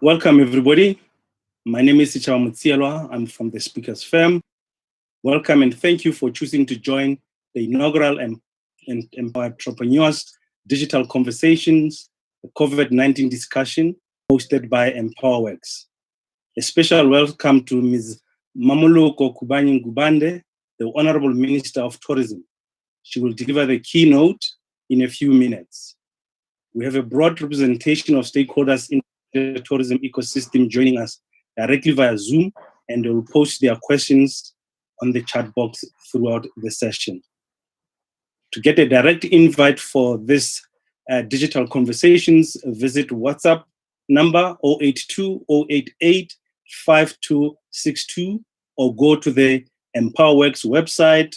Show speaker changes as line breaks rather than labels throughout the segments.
Welcome, everybody. My name is Sichawa Mutsielwa. I'm from the Speaker's Firm. Welcome and thank you for choosing to join the inaugural Empower Entrepreneurs Digital Conversations, the COVID-19 discussion hosted by EmpowerWorks. A special welcome to Ms. Mmamoloko Kubayi-Ngubane, the Honorable Minister of Tourism. She will deliver the keynote in a few minutes. We have a broad representation of stakeholders in the tourism ecosystem joining us directly via Zoom, and they will post their questions on the chat box throughout the session. To get a direct invite for this digital conversations, visit WhatsApp number 082-088-5262 or go to the EmpowerWorks website,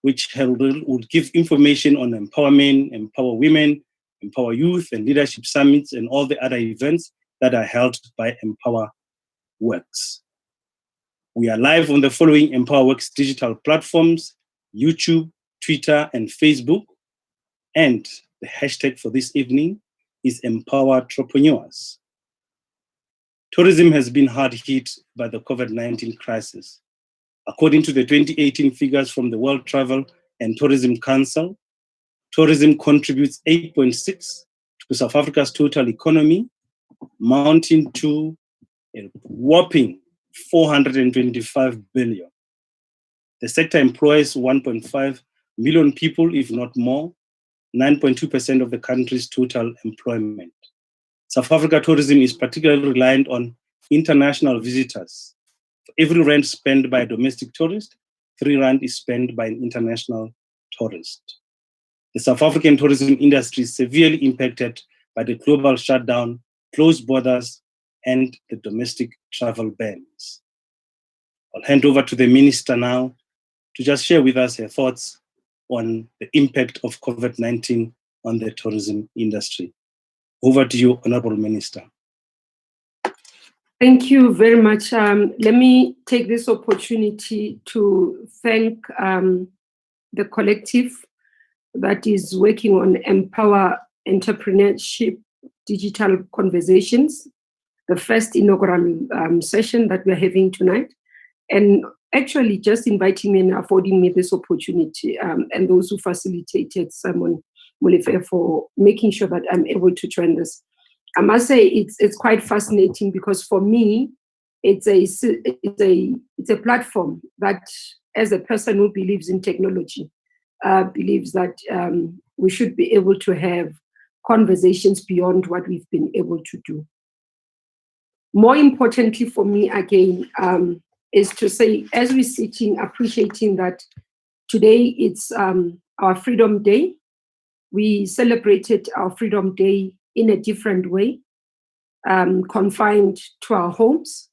which will give information on empowerment, empower women, empower youth, and leadership summits, and all the other events that are held by EmpowerWorks. We are live on the following EmpowerWorks digital platforms: YouTube, Twitter, and Facebook. And the hashtag for this evening is Empower Entrepreneurs. Tourism has been hard hit by the COVID-19 crisis. According to the 2018 figures from the World Travel and Tourism Council, tourism contributes 8.6% to South Africa's total economy, mounting to a whopping 425 billion. The sector employs 1.5 million people, if not more, 9.2% of the country's total employment. South Africa tourism is particularly reliant on international visitors. For every rand spent by a domestic tourist, 3 rand is spent by an international tourist. The South African tourism industry is severely impacted by the global shutdown, closed borders, and the domestic travel bans. I'll hand over to the minister now to just share with us her thoughts on the impact of COVID-19 on the tourism industry. Over to you, Honorable Minister.
Thank you very much. Let me take this opportunity to thank the collective that is working on Empower Entrepreneurship Digital Conversations, the first inaugural session that we're having tonight, and actually just inviting me and affording me this opportunity, and those who facilitated, Simon Molefe, for making sure that I'm able to join this. I must say it's quite fascinating because for me, it's a platform that, as a person who believes in technology, believes that we should be able to have conversations beyond what we've been able to do. More importantly for me, again, is to say, as we're sitting, appreciating that today it's our Freedom Day. We celebrated our Freedom Day in a different way, confined to our homes.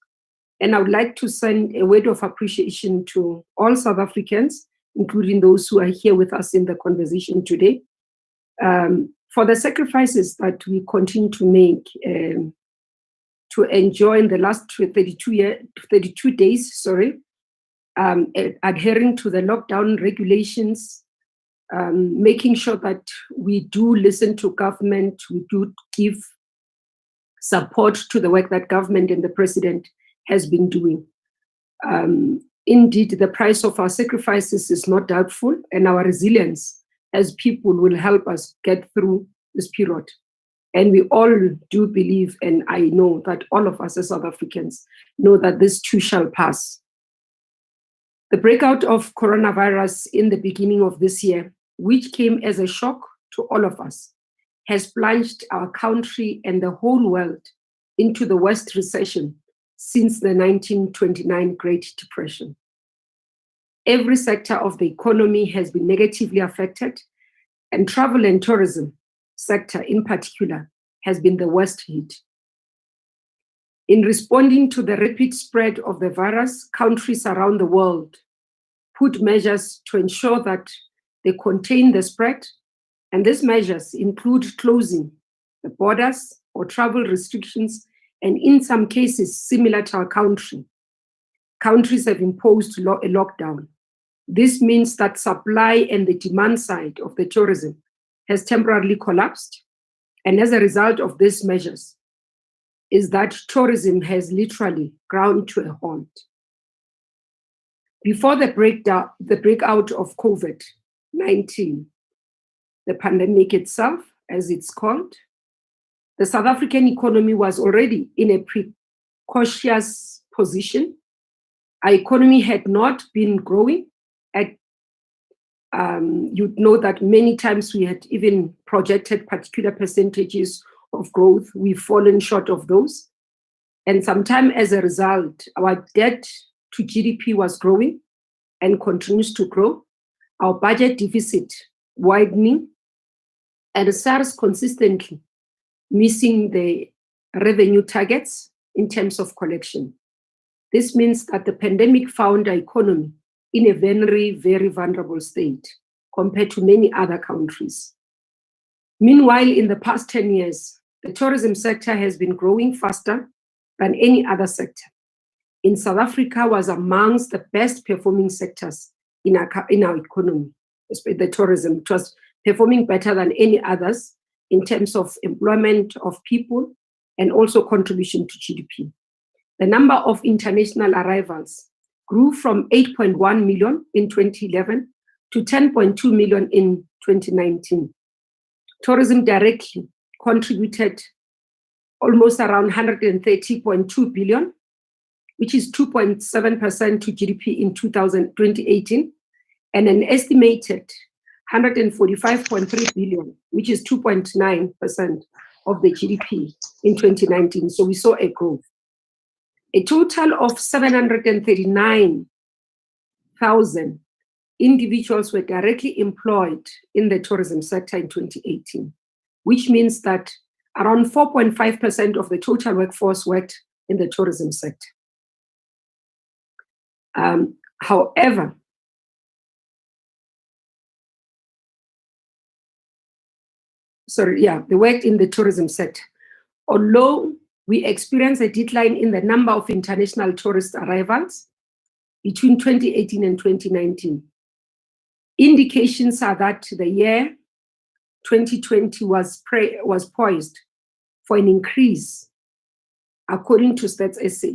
And I would like to send a word of appreciation to all South Africans, including those who are here with us in the conversation today, for the sacrifices that we continue to make to enjoy in the last 32 days, adhering to the lockdown regulations, making sure that we do listen to government, we do give support to the work that government and the president has been doing. Indeed, the price of our sacrifices is not doubtful, and our resilience as people will help us get through this period. And we all do believe, and I know that all of us as South Africans know that this too shall pass. The breakout of coronavirus in the beginning of this year, which came as a shock to all of us, has plunged our country and the whole world into the worst recession since the 1929 Great Depression. Every sector of the economy has been negatively affected, and travel and tourism sector in particular has been the worst hit. In responding to the rapid spread of the virus, countries around the world put measures to ensure that they contain the spread, and these measures include closing the borders or travel restrictions, and in some cases, similar to our country, countries have imposed a lockdown. This means that supply and the demand side of the tourism has temporarily collapsed, and as a result of these measures, is that tourism has literally ground to a halt. Before the breakout of COVID-19, the pandemic itself, as it's called, the South African economy was already in a precocious position. Our economy had not been growing. You'd know that many times we had even projected particular percentages of growth. We've fallen short of those. And sometimes as a result, our debt to GDP was growing and continues to grow. Our budget deficit widening, and SARS consistently missing the revenue targets in terms of collection. This means that the pandemic found our economy in a very, very vulnerable state compared to many other countries. Meanwhile, in the past 10 years, the tourism sector has been growing faster than any other sector. In South Africa was amongst the best performing sectors in our economy, especially the tourism. It was performing better than any others in terms of employment of people and also contribution to GDP. The number of international arrivals grew from 8.1 million in 2011 to 10.2 million in 2019. Tourism directly contributed almost around 130.2 billion, which is 2.7% to GDP in 2018, and an estimated 145.3 billion, which is 2.9% of the GDP in 2019. So we saw a growth. A total of 739,000 individuals were directly employed in the tourism sector in 2018, which means that around 4.5% of the total workforce worked in the tourism sector. However, they worked in the tourism sector. Although we experienced a decline in the number of international tourist arrivals between 2018 and 2019, indications are that the year 2020 was poised for an increase. According to Stats SA,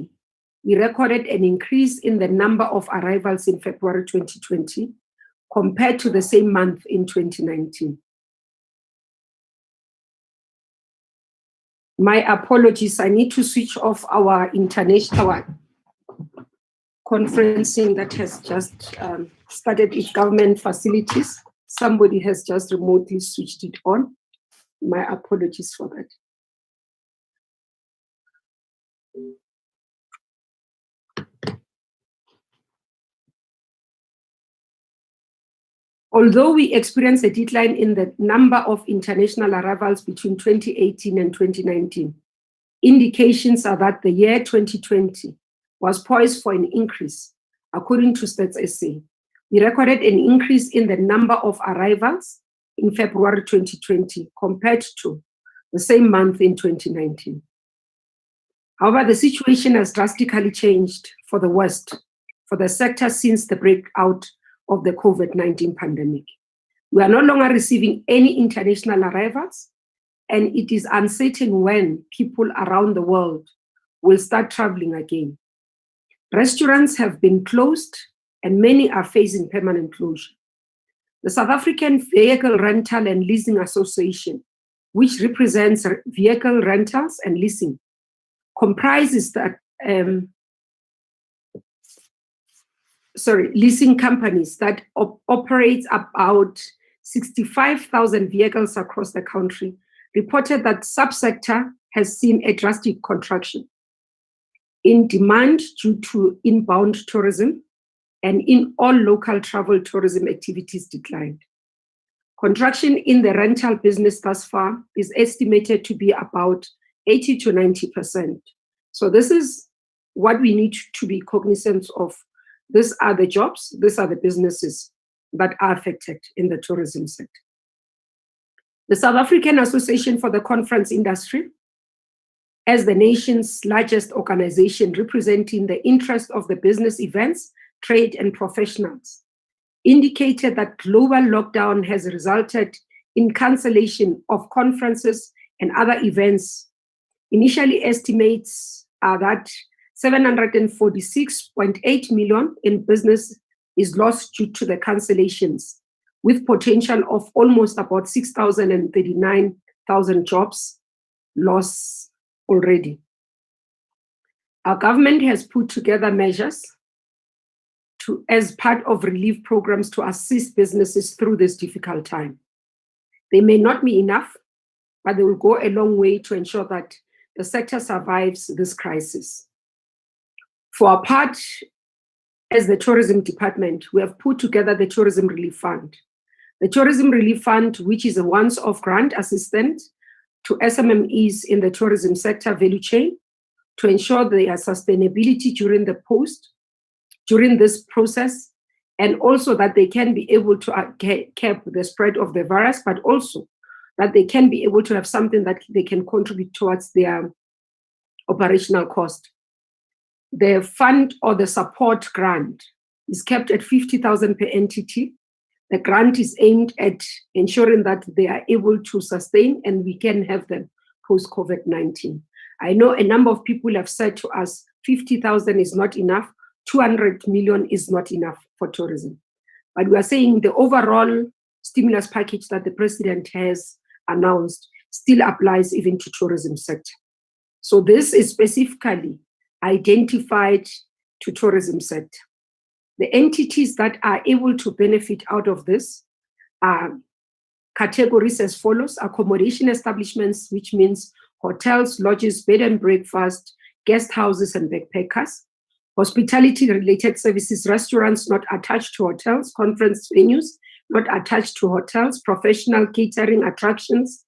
we recorded an increase in the number of arrivals in February 2020 compared to the same month in 2019. My apologies, I need to switch off our international conferencing that has just started with government facilities. Somebody has just remotely switched it on. My apologies for that. Although we experienced a decline in the number of international arrivals between 2018 and 2019, indications are that the year 2020 was poised for an increase. According to Stats SA, we recorded an increase in the number of arrivals in February 2020 compared to the same month in 2019. However, the situation has drastically changed for the West, for the sector since the breakout of the COVID-19 pandemic. We are no longer receiving any international arrivals, and it is uncertain when people around the world will start traveling again. Restaurants have been closed, and many are facing permanent closure. The South African Vehicle Rental and Leasing Association, which represents vehicle rentals and leasing, comprises that leasing companies that operate about 65,000 vehicles across the country, reported that subsector has seen a drastic contraction in demand due to inbound tourism, and in all local travel tourism activities declined. Contraction in the rental business thus far is estimated to be about 80 to 90%. So this is what we need to be cognizant of. These are the jobs, these are the businesses that are affected in the tourism sector. The South African Association for the Conference Industry, as the nation's largest organization representing the interest of the business, events, trade, and professionals, indicated that global lockdown has resulted in cancellation of conferences and other events Initially, estimates are that 746.8 million in business is lost due to the cancellations, with potential of almost about 6,039,000 jobs lost already. Our government has put together measures as part of relief programs to assist businesses through this difficult time. They may not be enough, but they will go a long way to ensure that the sector survives this crisis. For our part, as the Tourism Department, we have put together the Tourism Relief Fund. The Tourism Relief Fund, which is a once-off grant assistance to SMMEs in the tourism sector value chain to ensure their sustainability during this process, and also that they can be able to curb the spread of the virus, but also that they can be able to have something that they can contribute towards their operational cost. The fund or the support grant is kept at 50,000 per entity. The grant is aimed at ensuring that they are able to sustain and we can have them post-COVID-19. I know a number of people have said to us, 50,000 is not enough, 200 million is not enough for tourism. But we are saying the overall stimulus package that the president has announced still applies even to tourism sector. So this is specifically identified to tourism sector. The entities that are able to benefit out of this are categories as follows: accommodation establishments, which means hotels, lodges, bed and breakfast, guest houses and backpackers; hospitality-related services, restaurants not attached to hotels, conference venues not attached to hotels, professional catering, attractions;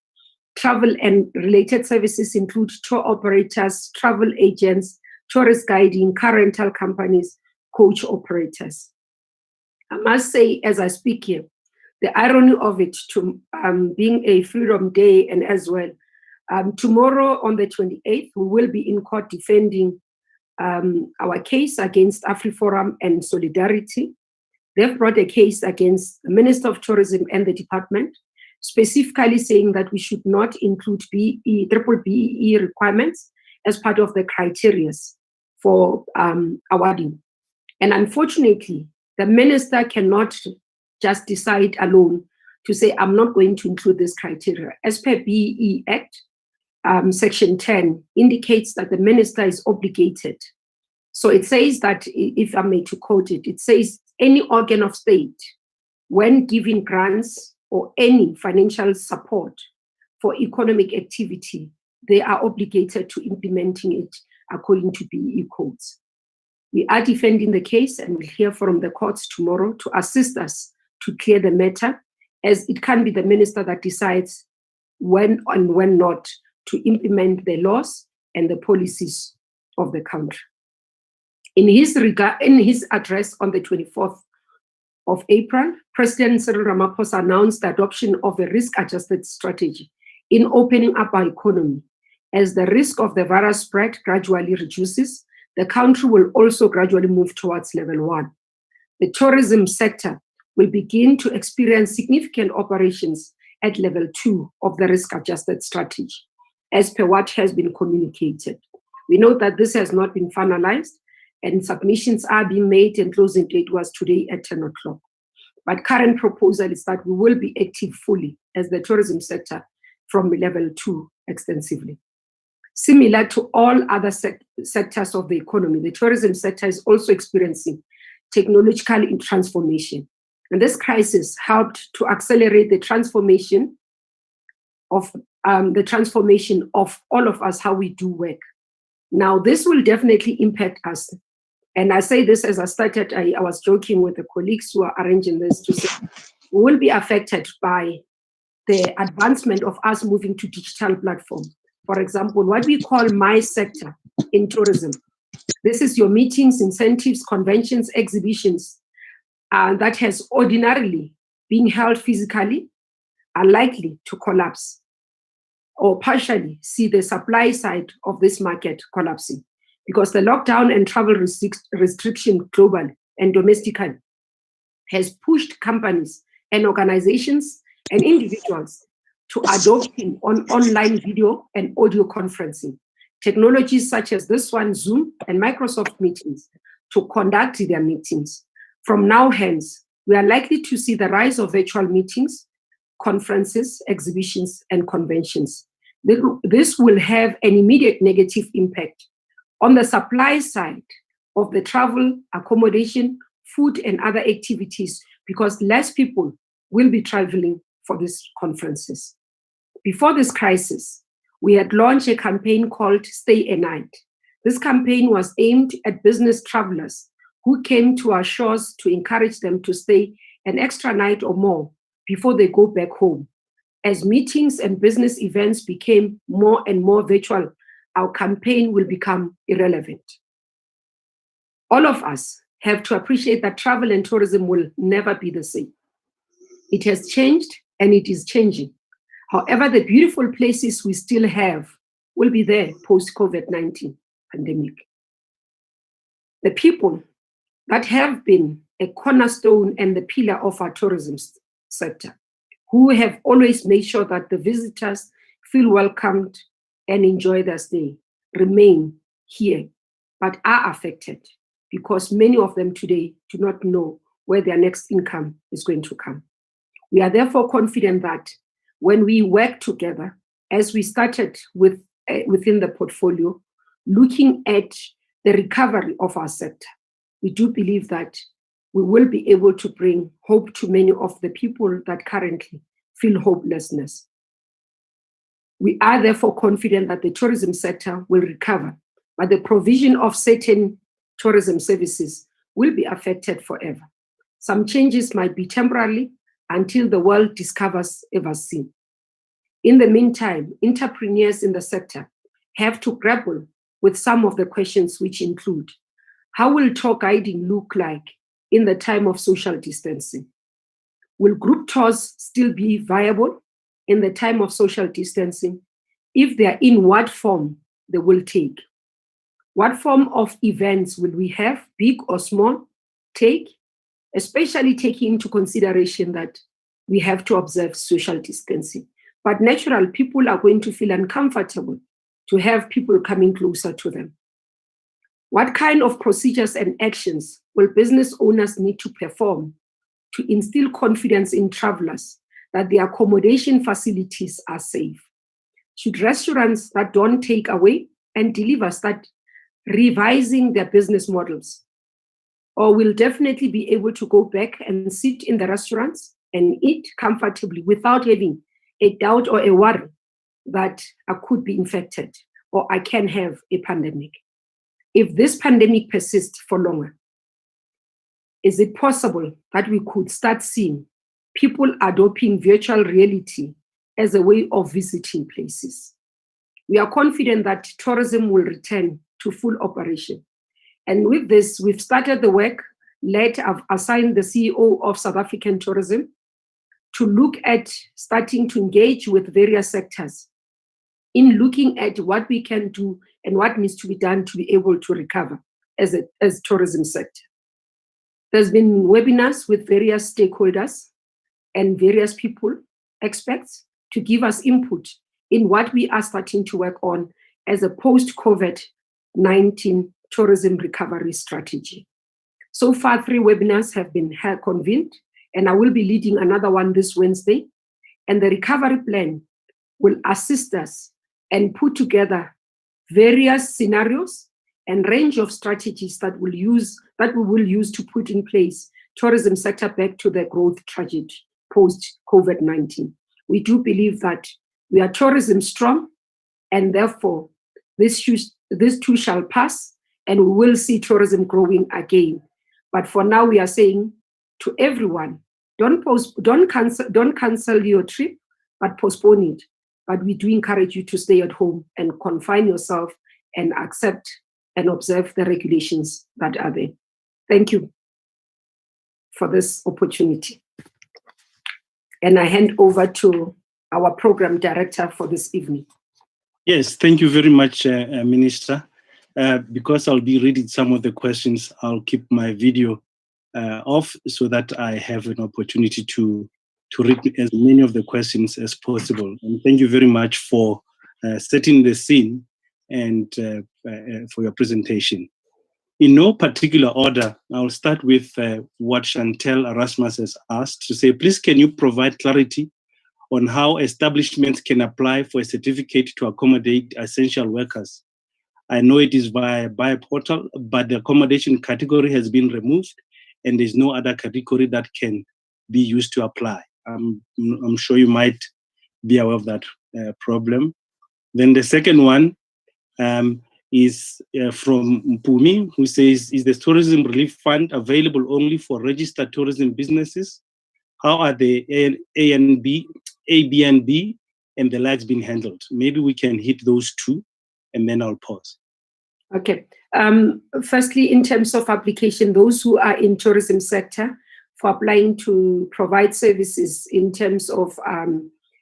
travel and related services include tour operators, travel agents, tourist guiding, car rental companies, coach operators. I must say, as I speak here, the irony of it to being a Freedom Day, and as well, tomorrow on the 28th, we will be in court defending our case against AfriForum and Solidarity. They've brought a case against the Minister of Tourism and the department, specifically saying that we should not include triple BEE requirements as part of the criteria for awarding. And unfortunately, the minister cannot just decide alone to say, I'm not going to include this criteria. As per BEE Act, Section 10 indicates that the minister is obligated. So it says that, if I may to quote it, it says any organ of state, when giving grants or any financial support for economic activity, they are obligated to implementing it according to BEE codes. We are defending the case and we'll hear from the courts tomorrow to assist us to clear the matter, as it can be the minister that decides when and when not to implement the laws and the policies of the country. In his address on the 24th of April, President Cyril Ramaphosa announced the adoption of a risk-adjusted strategy in opening up our economy. As the risk of the virus spread gradually reduces, the country will also gradually move towards level 1. The tourism sector will begin to experience significant operations at level 2 of the risk-adjusted strategy, as per what has been communicated. We know that this has not been finalized, and submissions are being made, and closing date was today at 10 o'clock. But current proposal is that we will be active fully as the tourism sector from level 2 extensively. Similar to all other sectors of the economy, the tourism sector is also experiencing technological transformation. And this crisis helped to accelerate the transformation of all of us, how we do work. Now, this will definitely impact us. And I say this as I started, I was joking with the colleagues who are arranging this to say, we will be affected by the advancement of us moving to digital platforms. For example, what we call my sector in tourism. This is your meetings, incentives, conventions, exhibitions that has ordinarily been held physically are likely to collapse or partially see the supply side of this market collapsing, because the lockdown and travel restriction globally and domestically has pushed companies and organizations and individuals to adopting on online video and audio conferencing. technologies such as this one, Zoom and Microsoft Meetings, to conduct their meetings. From now hence, we are likely to see the rise of virtual meetings, conferences, exhibitions, and conventions. This will have an immediate negative impact on the supply side of the travel, accommodation, food, and other activities, because less people will be traveling for these conferences. Before this crisis, we had launched a campaign called Stay a Night. This campaign was aimed at business travelers who came to our shores to encourage them to stay an extra night or more before they go back home. As meetings and business events became more and more virtual, our campaign will become irrelevant. All of us have to appreciate that travel and tourism will never be the same. It has changed and it is changing. However, the beautiful places we still have will be there post-COVID-19 pandemic. The people that have been a cornerstone and the pillar of our tourism sector, who have always made sure that the visitors feel welcomed and enjoy their stay, remain here, but are affected because many of them today do not know where their next income is going to come. We are therefore confident that when we work together, as we started with within the portfolio, looking at the recovery of our sector, we do believe that we will be able to bring hope to many of the people that currently feel hopelessness. We are therefore confident that the tourism sector will recover, but the provision of certain tourism services will be affected forever. Some changes might be temporarily until the world discovers a vaccine. In the meantime, entrepreneurs in the sector have to grapple with some of the questions, which include: how will tour guiding look like in the time of social distancing? Will group tours still be viable in the time of social distancing? If they are, in what form they will take? What form of events will we have, big or small, take? Especially taking into consideration that we have to observe social distancing. But natural people are going to feel uncomfortable to have people coming closer to them. What kind of procedures and actions will business owners need to perform to instill confidence in travelers that the accommodation facilities are safe? Should restaurants that don't take away and deliver start revising their business models? Or will definitely be able to go back and sit in the restaurants and eat comfortably without having a doubt or a worry that I could be infected or I can have a pandemic? If this pandemic persists for longer, is it possible that we could start seeing people adopting virtual reality as a way of visiting places? We are confident that tourism will return to full operation. And with this, we've started the work. I've assigned the CEO of South African Tourism to look at starting to engage with various sectors in looking at what we can do and what needs to be done to be able to recover as tourism sector. There's been webinars with various stakeholders and various people, experts, to give us input in what we are starting to work on as a post-COVID-19 tourism recovery strategy. So far, 3 webinars have been convened, and I will be leading another one this Wednesday. And the recovery plan will assist us and put together various scenarios and range of strategies that we will use to put in place tourism sector back to the growth trajectory post-COVID-19. We do believe that we are tourism strong, and therefore this too shall pass, and we will see tourism growing again. But for now, we are saying to everyone, don't cancel your trip, but postpone it. But we do encourage you to stay at home and confine yourself and accept and observe the regulations that are there. Thank you for this opportunity. And I hand over to our program director for this evening.
Yes, thank you very much, Minister. Because I'll be reading some of the questions, I'll keep my video off so that I have an opportunity to read as many of the questions as possible. And thank you very much for setting the scene and for your presentation. In no particular order, I'll start with what Chantel Erasmus has asked to say, please can you provide clarity on how establishments can apply for a certificate to accommodate essential workers? I know it is by a portal, but the accommodation category has been removed and there's no other category that can be used to apply. I'm sure you might be aware of that problem. Then the second one is from Mpumi, who says, is the Tourism Relief Fund available only for registered tourism businesses? How are the ABNB and the likes being handled? Maybe we can hit those two, and then I'll pause.
Okay. Firstly, in terms of application, those who are in tourism sector for applying to provide services in terms of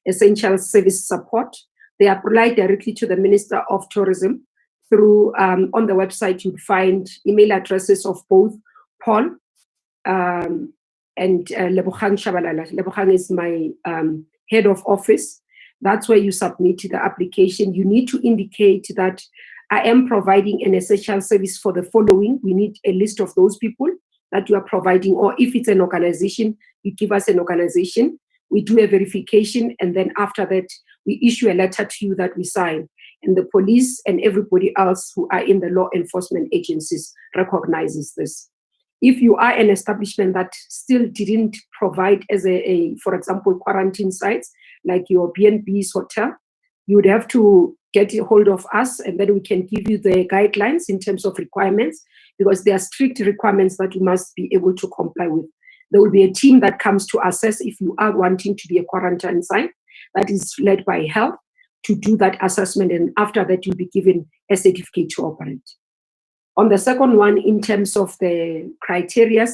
essential service support, they apply directly to the Minister of Tourism through, on the website, you'd find email addresses of both Paul and Lebogang Shabalala. Lebogang is my head of office. That's where you submit the application. You need to indicate that I am providing an essential service for the following. We need a list of those people that you are providing, or if it's an organization, you give us an organization. We do a verification, and then after that, we issue a letter to you that we sign. And the police and everybody else who are in the law enforcement agencies recognizes this. If you are an establishment that still didn't provide as for example, quarantine sites, like your B&B's hotel, you would have to get a hold of us, and then we can give you the guidelines in terms of requirements, because there are strict requirements that you must be able to comply with. There will be a team that comes to assess if you are wanting to be a quarantine site that is led by health to do that assessment, and after that you'll be given a certificate to operate. On the second one, in terms of the criteria,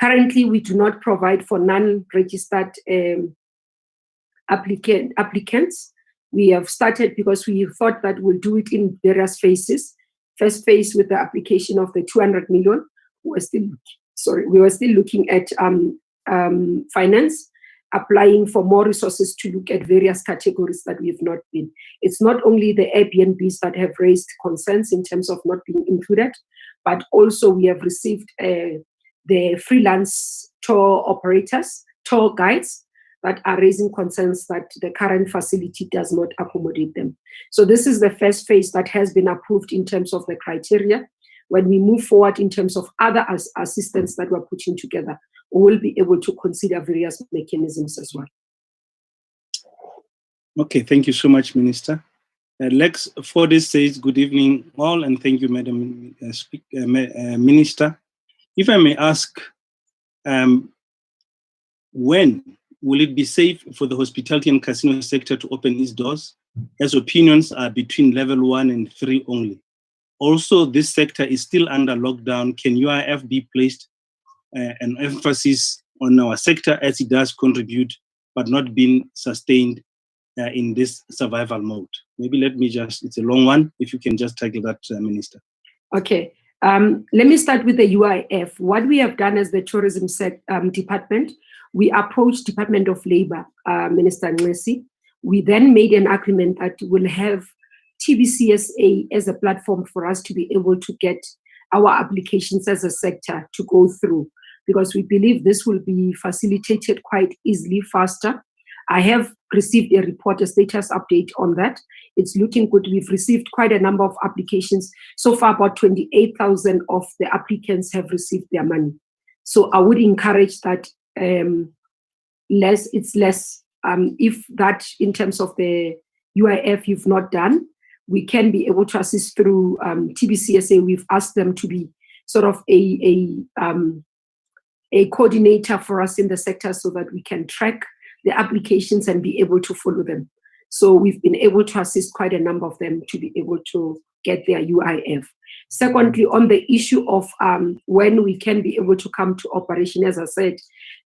currently we do not provide for non-registered applicants. We have started because we thought that we'll do it in various phases. First phase with the application of the 200 million, we were still looking at finance, applying for more resources to look at various categories that we have not been. It's not only the Airbnbs that have raised concerns in terms of not being included, but also we have received the freelance tour operators, tour guides that are raising concerns that the current facility does not accommodate them. So this is the first phase that has been approved in terms of the criteria. When we move forward in terms of other assistance that we're putting together, we will be able to consider various mechanisms as well.
Okay, thank you so much, Minister. Lex Fordes says, good evening all, and thank you, Madam Minister. If I may ask, when will it be safe for the hospitality and casino sector to open its doors, as opinions are between level 1 and 3 only? Also, this sector is still under lockdown. Can UIF be placed an emphasis on our sector, as it does contribute, but not being sustained in this survival mode? Maybe let me it's a long one, if you can just tackle that, Minister.
Okay, let me start with the UIF. What we have done as the tourism department, we approached Department of Labor, Minister Nkhensani. We then made an agreement that will have TBCSA as a platform for us to be able to get our applications as a sector to go through, because we believe this will be facilitated quite easily, faster. I have received a report, a status update on that. It's looking good. We've received quite a number of applications. So far, about 28,000 of the applicants have received their money. So I would encourage that it's less. If that, in terms of the UIF, you've not done, we can be able to assist through TBCSA. We've asked them to be sort of a coordinator for us in the sector so that we can track the applications and be able to follow them. So we've been able to assist quite a number of them to be able to get their UIF. Secondly, on the issue of when we can be able to come to operation, as I said,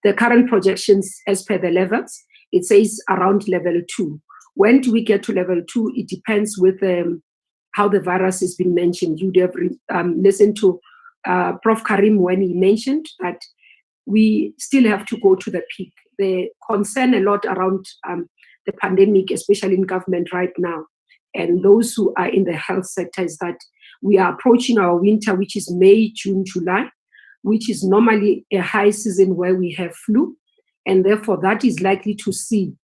the current projections as per the levels, it says around level 2. When do we get to level 2? It depends with how the virus has been mentioned. You'd have listened to Prof. Karim when he mentioned that we still have to go to the peak. The concern a lot around the pandemic, especially in government right now, and those who are in the health sector is that we are approaching our winter, which is May, June, July, which is normally a high season where we have flu, and therefore that is likely to see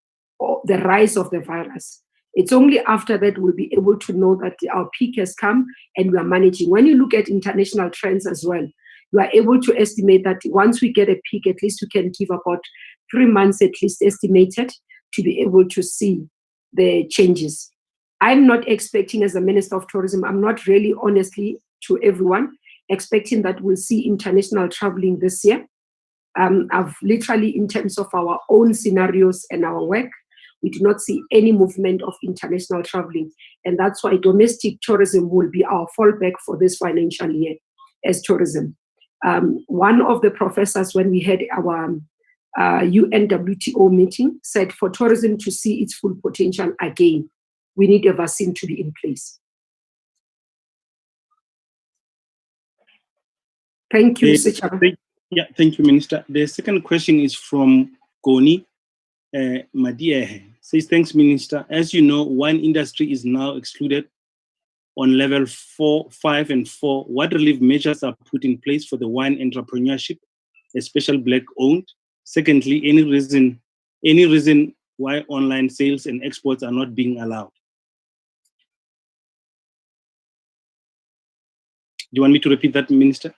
the rise of the virus. It's only after that we'll be able to know that our peak has come and we are managing. When you look at international trends as well, you are able to estimate that once we get a peak, at least we can give about 3 months at least estimated to be able to see the changes. I'm not expecting, as a Minister of Tourism, I'm not really honestly to everyone expecting that we'll see international traveling this year. I've literally, in terms of our own scenarios and our work, we do not see any movement of international traveling. And that's why domestic tourism will be our fallback for this financial year as tourism. One of the professors, when we had our UNWTO meeting, said for tourism to see its full potential again, we need a vaccine to be in place. Thank you, Mr. Chairman.
Yeah, thank you, Minister. The second question is from Goni Madiehe. Says, thanks, Minister. As you know, wine industry is now excluded on level 4, 5, and 4. What relief measures are put in place for the wine entrepreneurship, especially Black-owned? Secondly, any reason why online sales and exports are not being allowed? Do you want me to repeat that, Minister?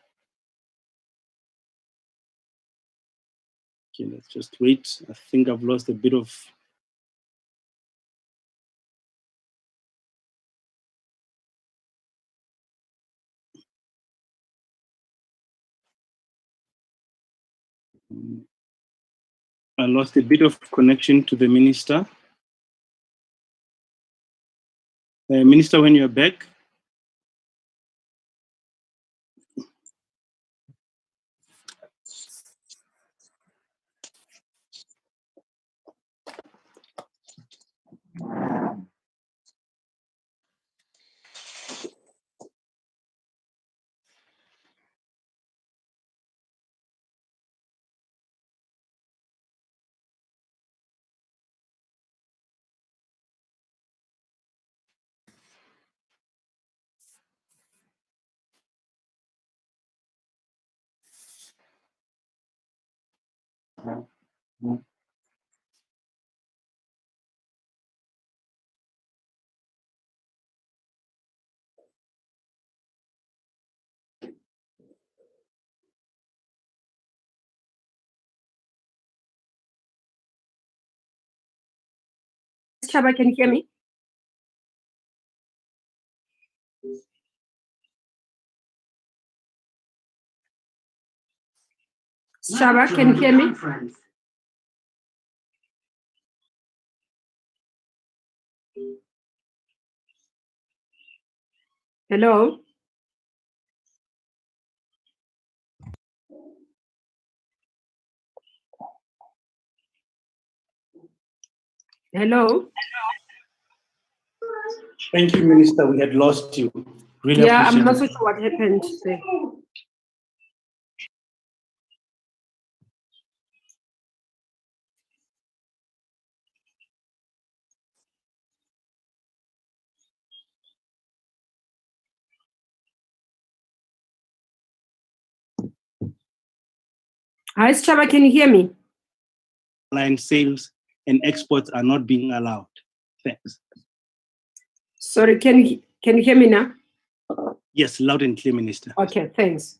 Okay, let's just wait. I think I've lost a bit of... I lost a bit of connection to the Minister. Minister, when you're back.
Chaba, can you hear me? Chaba, can you hear me? Hello? Hello?
Thank you, Minister. We had lost you. Really
Yeah, I'm
appreciate
not
it.
so sure what happened there. Hi, Chaba, can you hear me?
Online sales and exports are not being allowed. Thanks.
Sorry, can you hear me now?
Yes, loud and clear, Minister.
Okay, thanks.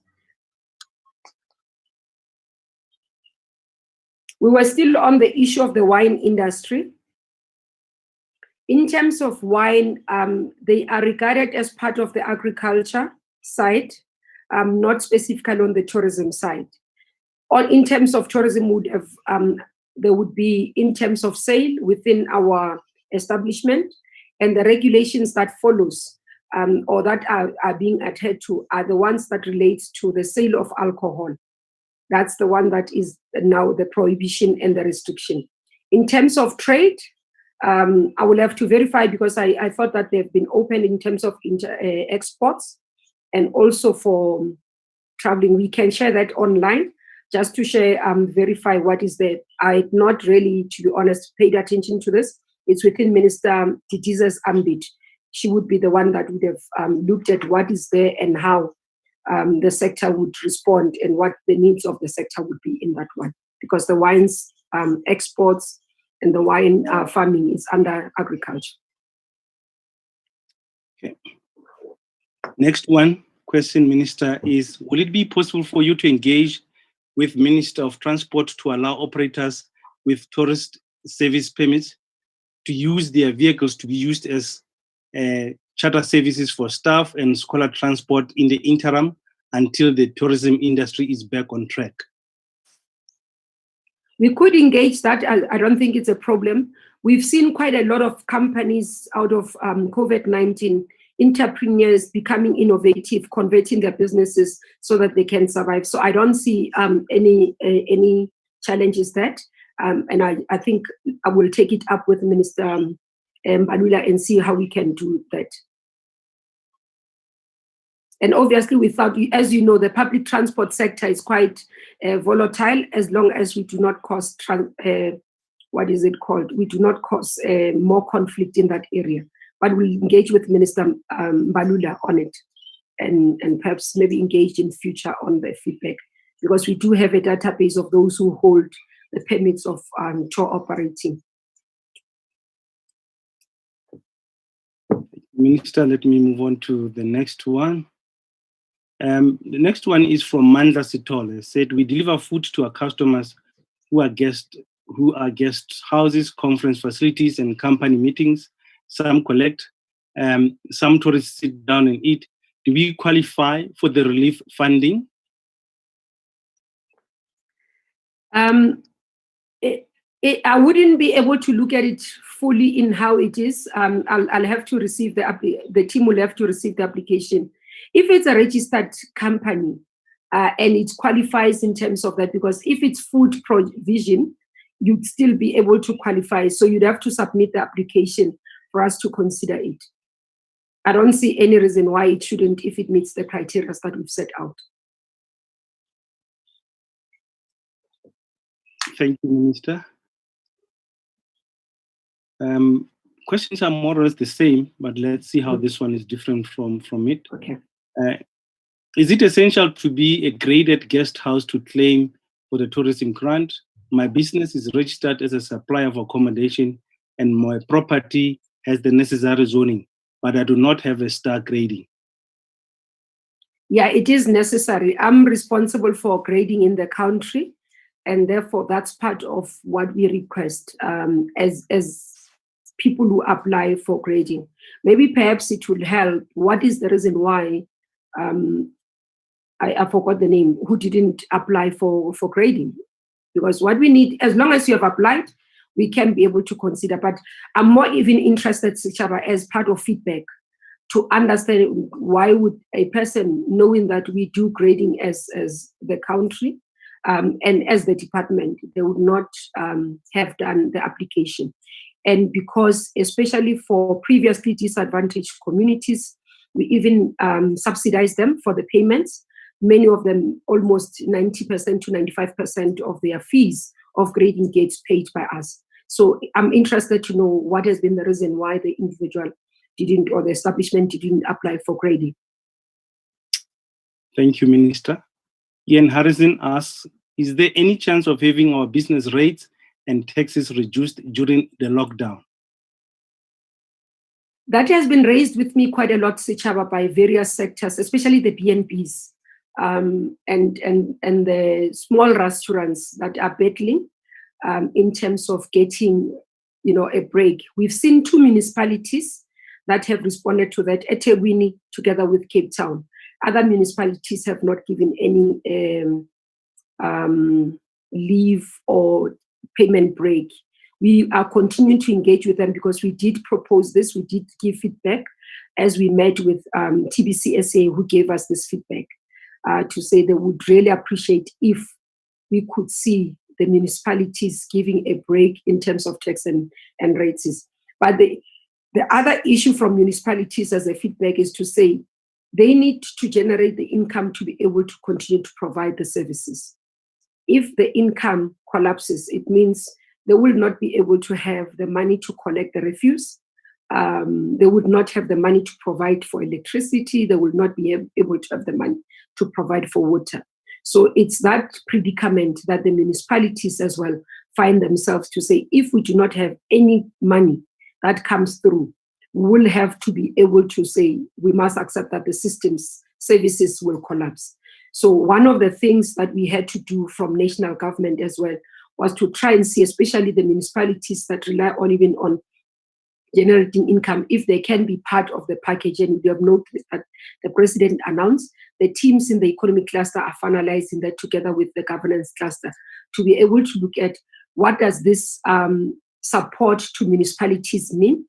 We were still on the issue of the wine industry. In terms of wine, they are regarded as part of the agriculture side, not specifically on the tourism side. Or in terms of tourism, would have there would be in terms of sale within our establishment, and the regulations that follows or that are being adhered to are the ones that relate to the sale of alcohol. That's the one that is now the prohibition and the restriction. In terms of trade, I will have to verify because I thought that they've been open in terms of exports and also for traveling. We can share that online just to share, verify what is there. I had not really, to be honest, paid attention to this. It's within Minister Titiza's ambit she would be the one that would have looked at what is there and how the sector would respond and what the needs of the sector would be in that one. Because the wines exports and the wine farming is under agriculture.
Okay. Next one question, Minister, is will it be possible for you to engage with Minister of Transport to allow operators with tourist service permits to use their vehicles to be used as charter services for staff and scholar transport in the interim until the tourism industry is back on track?
We could engage that. I don't think it's a problem. We've seen quite a lot of companies out of COVID-19, entrepreneurs becoming innovative, converting their businesses so that they can survive. So I don't see any challenges that. And I think I will take it up with Minister Mbalula and see how we can do that. And obviously, without, as you know, the public transport sector is quite volatile as long as we do not cause, what is it called? We do not cause more conflict in that area. But we'll engage with Minister Mbalula on it and perhaps maybe engage in future on the feedback, because we do have a database of those who hold the permits of tour operating.
Minister, let me move on to the next one. The next one is from Mandla Sitole. Said, we deliver food to our customers who are guest houses, conference facilities, and company meetings. Some collect, some tourists sit down and eat. Do we qualify for the relief funding?
I wouldn't be able to look at it fully in how it is. I'll have to receive the team will have to receive the application. If it's a registered company and it qualifies in terms of that, because if it's food provision, you'd still be able to qualify. So you'd have to submit the application for us to consider it. I don't see any reason why it shouldn't if it meets the criteria that we've set out.
Thank you, Minister. Questions are more or less the same, but let's see how this one is different from it.
Okay.
Is it essential to be a graded guest house to claim for the tourism grant? My business is registered as a supplier of accommodation and my property has the necessary zoning, but I do not have a star grading.
Yeah, it is necessary. I'm responsible for grading in the country, and therefore that's part of what we request as people who apply for grading. Maybe perhaps it will help. What is the reason why I forgot the name, who didn't apply for grading? Because what we need, as long as you have applied, we can be able to consider. But I'm more even interested, Sichaba, as part of feedback, to understand why would a person, knowing that we do grading as the country and as the department, they would not have done the application. And because, especially for previously disadvantaged communities, we even subsidize them for the payments. Many of them, almost 90% to 95% of their fees of grading gets paid by us. So I'm interested to know what has been the reason why the individual didn't, or the establishment didn't apply for grading.
Thank you, Minister. Ian Harrison asks, is there any chance of having our business rates and taxes reduced during the lockdown?
That has been raised with me quite a lot, Sichaba, by various sectors, especially the BNBs and the small restaurants that are battling in terms of getting, a break. We've seen 2 municipalities that have responded to that, eThekwini together with Cape Town. Other municipalities have not given any leave or payment break. We are continuing to engage with them because we did propose this, we did give feedback as we met with TBCSA, who gave us this feedback to say they would really appreciate if we could see the municipalities giving a break in terms of tax and rates. But the other issue from municipalities as a feedback is to say they need to generate the income to be able to continue to provide the services. If the income collapses, it means they will not be able to have the money to collect the refuse, they would not have the money to provide for electricity. They will not be able to have the money to provide for water. So it's that predicament that the municipalities as well find themselves to say, if we do not have any money that comes through, we will have to be able to say, we must accept that the system's services will collapse. So one of the things that we had to do from national government as well was to try and see, especially the municipalities that rely on even on generating income, if they can be part of the package. And we have noticed that the president announced the teams in the economic cluster are finalizing that together with the governance cluster to be able to look at what does this support to municipalities mean,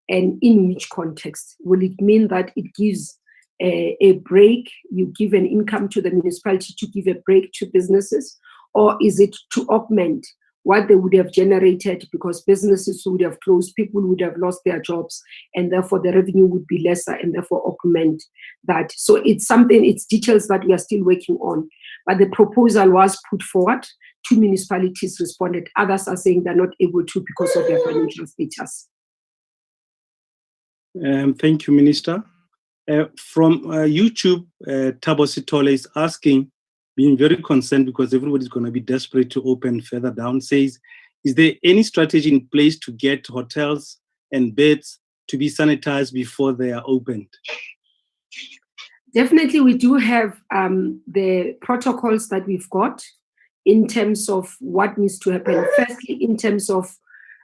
and in which context. Will it mean that it gives a break, you give an income to the municipality to give a break to businesses, or is it to augment what they would have generated because businesses would have closed, people would have lost their jobs, and therefore the revenue would be lesser, and therefore augment that. So it's something, it's details that we are still working on. But the proposal was put forward. 2 municipalities responded. Others are saying they're not able to because of their financial status.
Thank you, Minister. From YouTube, Thabo Sithole is asking, being very concerned because everybody's going to be desperate to open further down, says, is there any strategy in place to get hotels and beds to be sanitized before they are opened?
Definitely, we do have the protocols that we've got in terms of what needs to happen. Firstly, in terms of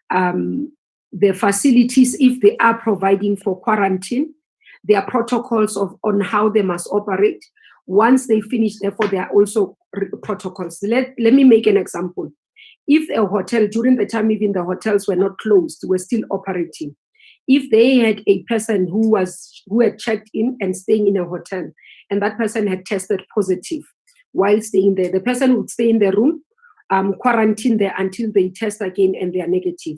the facilities, if they are providing for quarantine, there are protocols on how they must operate. Once they finish, therefore, there are also protocols. Let me make an example. If a hotel, during the time even the hotels were not closed, were still operating, if they had a person who had checked in and staying in a hotel, and that person had tested positive while staying there, the person would stay in the room, quarantine there until they test again and they are negative.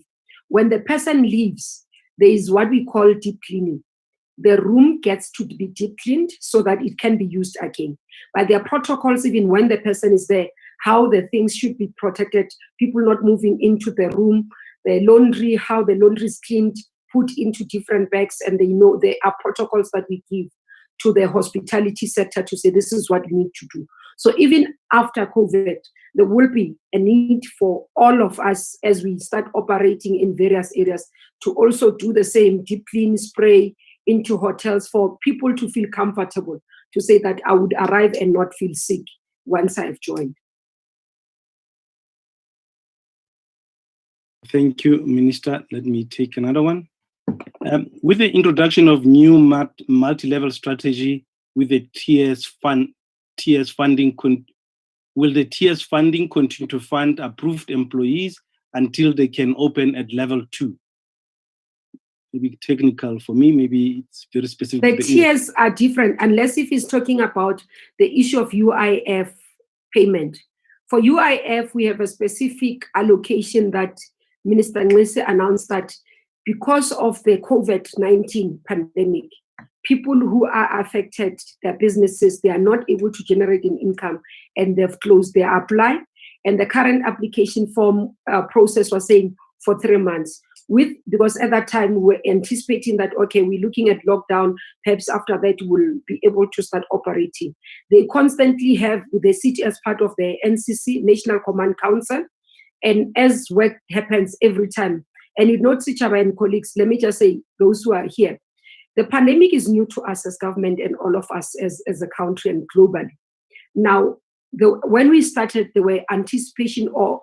When the person leaves, there is what we call deep cleaning. The room gets to be deep cleaned so that it can be used again. But there are protocols even when the person is there, how the things should be protected, people not moving into the room, the laundry, how the laundry is cleaned, put into different bags, and they know there are protocols that we give to the hospitality sector to say this is what we need to do. So even after COVID, there will be a need for all of us as we start operating in various areas to also do the same deep clean spray into hotels for people to feel comfortable, to say that I would arrive and not feel sick once I've joined.
Thank you, Minister. Let me take another one. With the introduction of new multi-level strategy with the TS funding, will the TS funding continue to fund approved employees until they can open at level 2? Maybe technical for me, maybe it's very specific.
The tiers are different unless if he's talking about the issue of UIF payment. For UIF, we have a specific allocation that Minister Ngesi announced that because of the COVID-19 pandemic, people who are affected, their businesses, they are not able to generate an income and they've closed their apply. And the current application form process was saying for 3 months. Because at that time we were anticipating that, okay, we're looking at lockdown, perhaps after that we'll be able to start operating. They constantly have, they sit as part of the NCC, National Command Council, and as work happens every time, and you know, Sichaba and colleagues, let me just say, those who are here, the pandemic is new to us as government and all of us as a country and globally. Now, when we started, there were anticipation or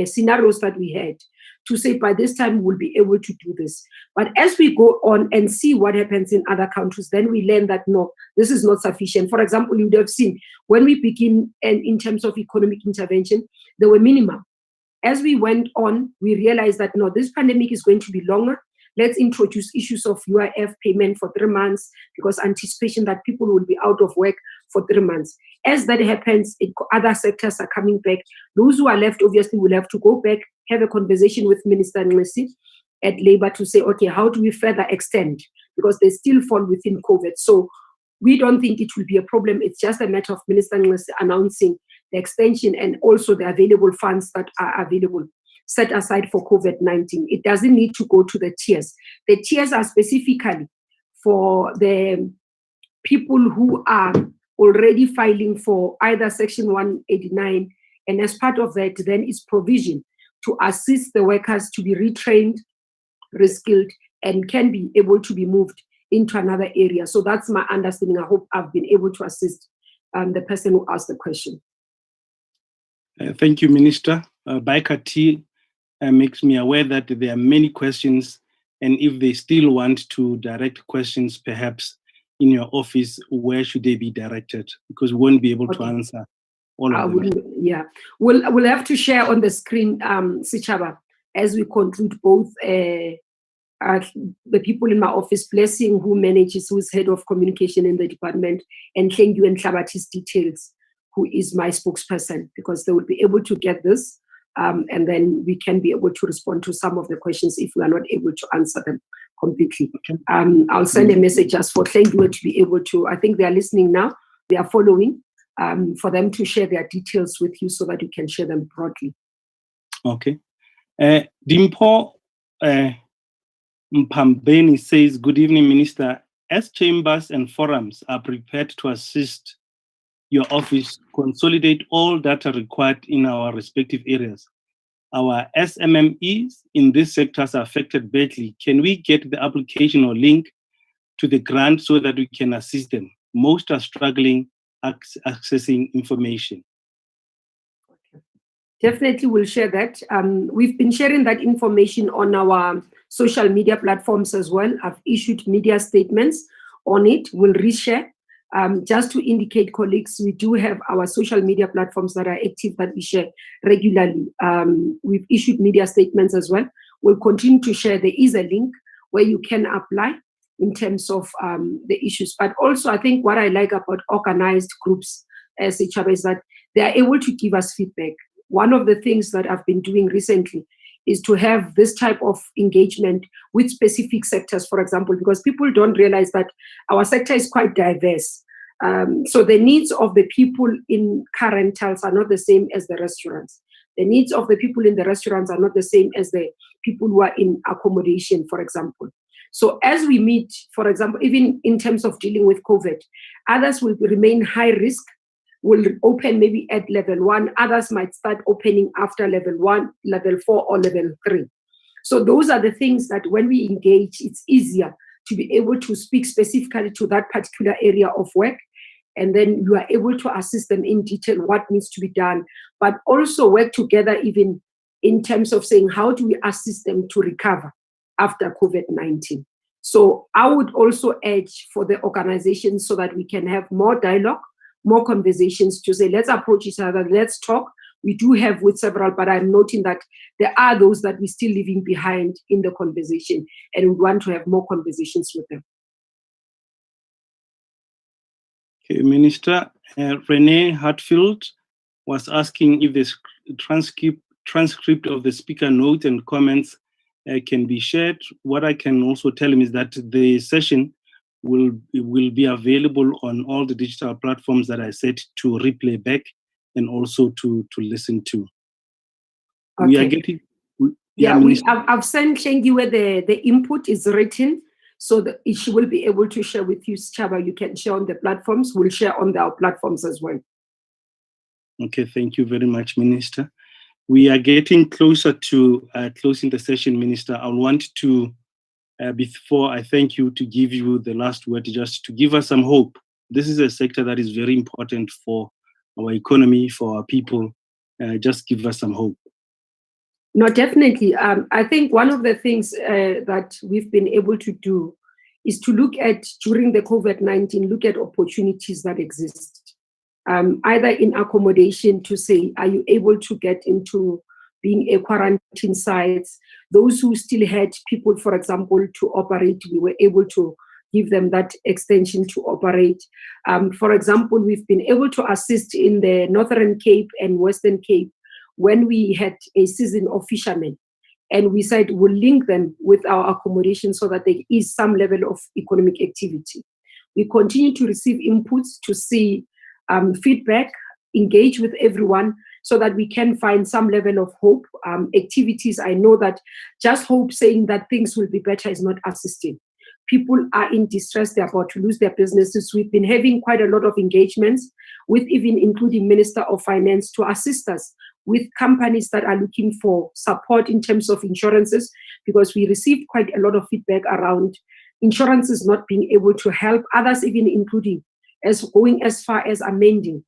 scenarios that we had to say by this time we'll be able to do this. But as we go on and see what happens in other countries, then we learn that no, this is not sufficient. For example, you would have seen when we begin and in terms of economic intervention, there were minimum. As we went on, we realized that no, this pandemic is going to be longer. Let's introduce issues of UIF payment for 3 months because anticipation that people will be out of work for 3 months. As that happens, other sectors are coming back. Those who are left obviously will have to go back, have a conversation with Minister Ngesi at Labour to say, okay, how do we further extend? Because they still fall within COVID. So we don't think it will be a problem. It's just a matter of Minister Ngesi announcing the extension and also the available funds that are available. set aside for COVID-19. It doesn't need to go to the tiers. The tiers are specifically for the people who are already filing for either Section 189, and as part of that, then is provision to assist the workers to be retrained, reskilled, and can be able to be moved into another area. So that's my understanding. I hope I've been able to assist the person who asked the question.
Thank you, Minister. Baika T makes me aware that there are many questions, and if they still want to direct questions, perhaps in your office, where should they be directed? Because we won't be able to answer all of them.
Yeah, we'll have to share on the screen, Sichaba, as we conclude both the people in my office, Blessing, who's head of communication in the department, and Tlengiwe and Tlabati's details, who is my spokesperson, because they will be able to get this, and then we can be able to respond to some of the questions if we are not able to answer them completely. Okay. I'll send a message just for Tlengiwe to be able to, I think they are listening now, they are following, for them to share their details with you so that you can share them broadly.
Okay. Dimpo Mpambeni says, good evening, Minister. As chambers and forums are prepared to assist your office consolidate all data required in our respective areas, our SMMEs in these sectors are affected badly. Can we get the application or link to the grant so that we can assist them? Most are struggling accessing information.
Definitely we'll share that. We've been sharing that information on our social media platforms as well. I've issued media statements on it. We'll reshare. Just to indicate, colleagues, we do have our social media platforms that are active that we share regularly. We've issued media statements as well. We'll continue to share. There is a link where you can apply in terms of the issues. But also, I think what I like about organized groups, as HB, is that they are able to give us feedback. One of the things that I've been doing recently is to have this type of engagement with specific sectors, for example, because people don't realize that our sector is quite diverse. So the needs of the people in car rentals are not the same as the restaurants. The needs of the people in the restaurants are not the same as the people who are in accommodation, for example. So as we meet, for example, even in terms of dealing with COVID, others will remain high risk, will open maybe at level 1, others might start opening after level 1, level 4, or level 3. So those are the things that when we engage, it's easier to be able to speak specifically to that particular area of work, and then you are able to assist them in detail what needs to be done, but also work together even in terms of saying how do we assist them to recover after COVID-19. So I would also urge for the organization so that we can have more dialogue, more conversations to say, let's approach each other, let's talk. We do have with several, but I'm noting that there are those that we're still leaving behind in the conversation, and we want to have more conversations with them.
Okay, Minister, Renee Hartfield was asking if the transcript of the speaker notes and comments can be shared. What I can also tell him is that the session will be available on all the digital platforms that I said to replay back and also to listen to.
Okay.
We are getting...
I've sent Tlengiwe the input is written, so that she will be able to share with you, Chaba. You can share on the platforms. We'll share on our platforms as well.
Okay, thank you very much, Minister. We are getting closer to closing the session, Minister. I want to, before I thank you, to give you the last word, just to give us some hope. This is a sector that is very important for our economy, for our people. Just give us some hope.
No, definitely. I think one of the things that we've been able to do is to look at, during the COVID-19, look at opportunities that exist. Either in accommodation to say, are you able to get into being a quarantine sites? Those who still had people, for example, to operate, we were able to give them that extension to operate. For example, we've been able to assist in the Northern Cape and Western Cape when we had a season of fishermen. And we said we'll link them with our accommodation so that there is some level of economic activity. We continue to receive inputs to see feedback, engage with everyone, so that we can find some level of hope. Activities, I know that just hope saying that things will be better is not assisting. People are in distress, they're about to lose their businesses. We've been having quite a lot of engagements with even including Minister of Finance to assist us with companies that are looking for support in terms of insurances, because we received quite a lot of feedback around insurances not being able to help, others even including as going as far as amending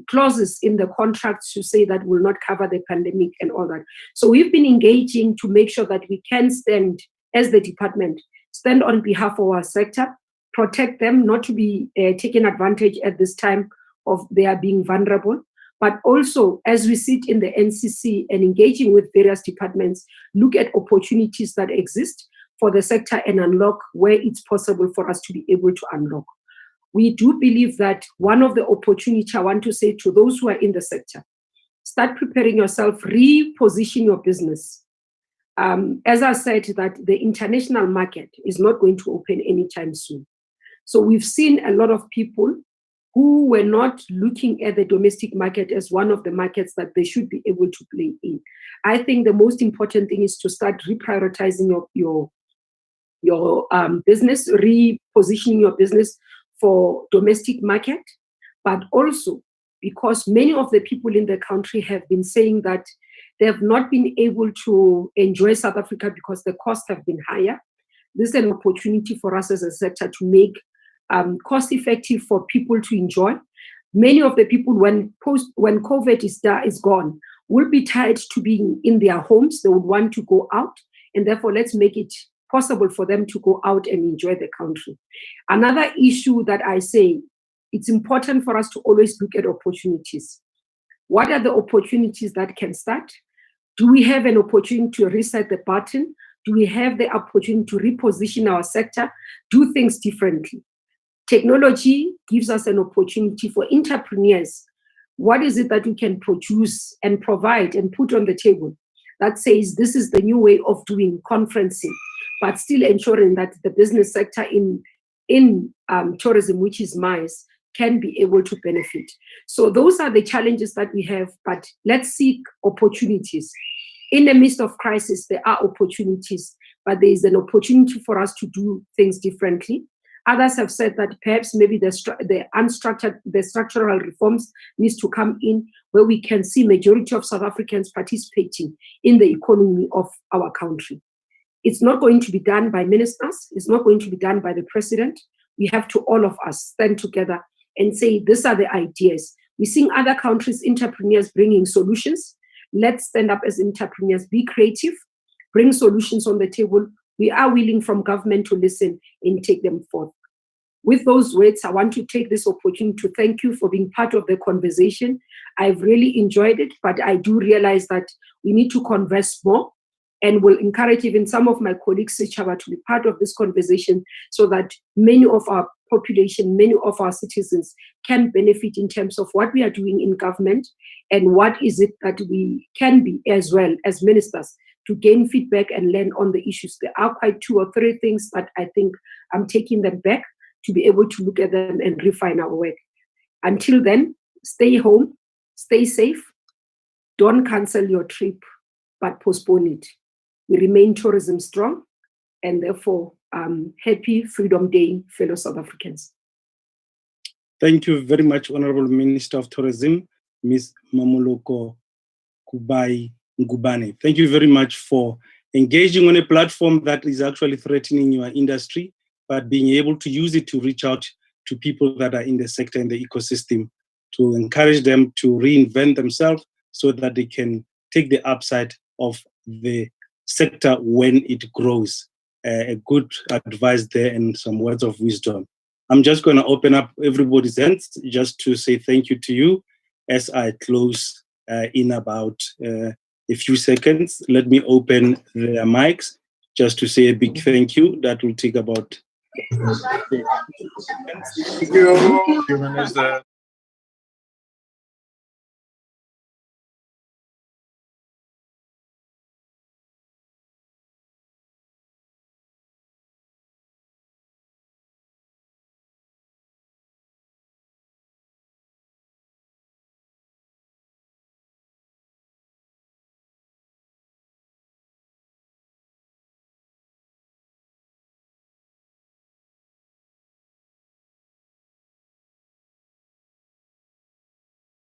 clauses in the contracts to say that will not cover the pandemic and all that. So we've been engaging to make sure that we can stand as the department, stand on behalf of our sector, protect them, not to be taken advantage at this time of their being vulnerable, but also as we sit in the NCC and engaging with various departments, look at opportunities that exist for the sector and unlock where it's possible for us to be able to unlock. We do believe that one of the opportunities I want to say to those who are in the sector, start preparing yourself, reposition your business. As I said, that the international market is not going to open anytime soon. So we've seen a lot of people who were not looking at the domestic market as one of the markets that they should be able to play in. I think the most important thing is to start reprioritizing your business, repositioning your business for domestic market, but also because many of the people in the country have been saying that they have not been able to enjoy South Africa because the costs have been higher. This is an opportunity for us as a sector to make cost effective for people to enjoy. Many of the people, when COVID is gone, will be tied to being in their homes. They would want to go out, and therefore let's make it possible for them to go out and enjoy the country. Another issue that I say, it's important for us to always look at opportunities. What are the opportunities that can start? Do we have an opportunity to reset the button? Do we have the opportunity to reposition our sector, do things differently? Technology gives us an opportunity for entrepreneurs. What is it that we can produce and provide and put on the table that says this is the new way of doing conferencing, but still ensuring that the business sector in tourism, which is MICE, can be able to benefit. So those are the challenges that we have, but let's seek opportunities. In the midst of crisis, there are opportunities, but there is an opportunity for us to do things differently. Others have said that perhaps maybe the structural reforms needs to come in, where we can see majority of South Africans participating in the economy of our country. It's not going to be done by ministers. It's not going to be done by the president. We have to, all of us, stand together and say, these are the ideas. We're seeing other countries, entrepreneurs bringing solutions. Let's stand up as entrepreneurs, be creative, bring solutions on the table. We are willing from government to listen and take them forth. With those words, I want to take this opportunity to thank you for being part of the conversation. I've really enjoyed it, but I do realize that we need to converse more, and will encourage even some of my colleagues to be part of this conversation so that many of our population, many of our citizens can benefit in terms of what we are doing in government and what is it that we can be as well as ministers to gain feedback and learn on the issues. There are quite 2 or 3 things that I think I'm taking them back to be able to look at them and refine our work. Until then, stay home, stay safe, don't cancel your trip, but postpone it. We remain tourism strong, and therefore, happy Freedom Day, fellow South Africans.
Thank you very much, Honorable Minister of Tourism, Ms. Mmamoloko Kubayi-Ngubane. Thank you very much for engaging on a platform that is actually threatening your industry, but being able to use it to reach out to people that are in the sector and the ecosystem, to encourage them to reinvent themselves so that they can take the upside of the sector when it grows. A good advice there and some words of wisdom. I'm just going to open up everybody's hands just to say thank you to you as I close in about a few seconds. Let me open the mics just to say a big thank you. That will take about
Thank you, Minister.